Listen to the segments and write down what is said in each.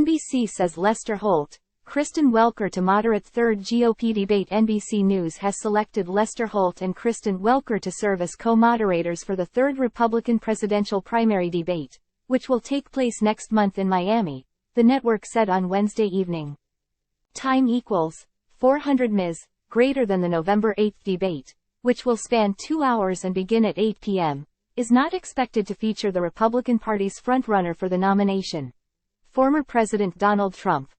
NBC says Lester Holt Kristen Welker to moderate third GOP debate. NBC News has selected Lester Holt and Kristen Welker to serve as co-moderators for the third Republican presidential primary debate, which will take place next month in Miami, the network said on Wednesday evening. Time equals 400 ms, greater than the November 8 debate, which will span 2 hours and begin at 8 p.m., is not expected to feature the Republican Party's frontrunner for the nomination, former President Donald Trump.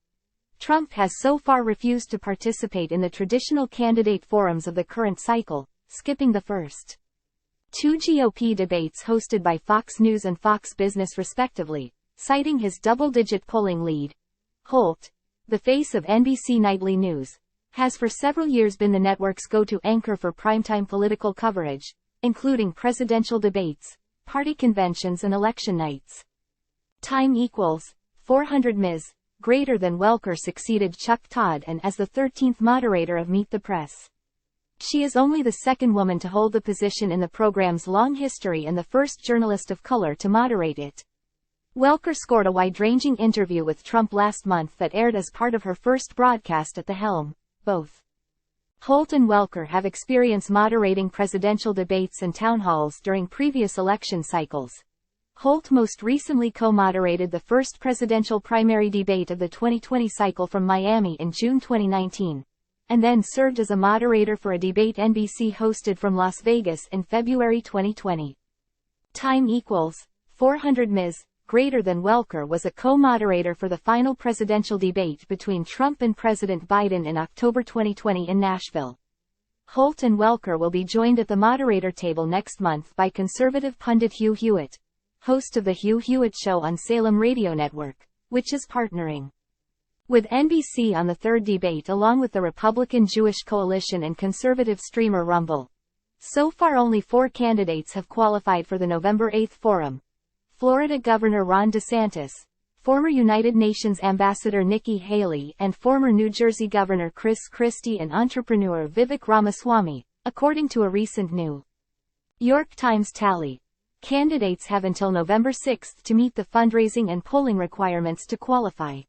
Trump has so far refused to participate in the traditional candidate forums of the current cycle, skipping the first 2 GOP debates hosted by Fox News and Fox Business respectively, citing his double-digit polling lead. Holt, the face of NBC Nightly News, has for several years been the network's go-to anchor for primetime political coverage, including presidential debates, party conventions and election nights. Time equals 400 ms, greater than Welker succeeded Chuck Todd and as the 13th moderator of Meet the Press. She is only the second woman to hold the position in the program's long history and the first journalist of color to moderate it. Welker scored a wide-ranging interview with Trump last month that aired as part of her first broadcast at the helm. Both Holt and Welker have experience moderating presidential debates and town halls during previous election cycles. Holt most recently co-moderated the first presidential primary debate of the 2020 cycle from Miami in June 2019, and then served as a moderator for a debate NBC hosted from Las Vegas in February 2020. Time equals 400 ms, greater than Welker was a co-moderator for the final presidential debate between Trump and President Biden in October 2020 in Nashville. Holt and Welker will be joined at the moderator table next month by conservative pundit Hugh Hewitt, host of The Hugh Hewitt Show on Salem Radio Network, which is partnering with NBC on the third debate along with the Republican Jewish Coalition and conservative streamer Rumble. So far only 4 candidates have qualified for the November 8 forum. Florida Governor Ron DeSantis, former United Nations Ambassador Nikki Haley and former New Jersey Governor Chris Christie and entrepreneur Vivek Ramaswamy, according to a recent New York Times tally. Candidates have until November 6 to meet the fundraising and polling requirements to qualify.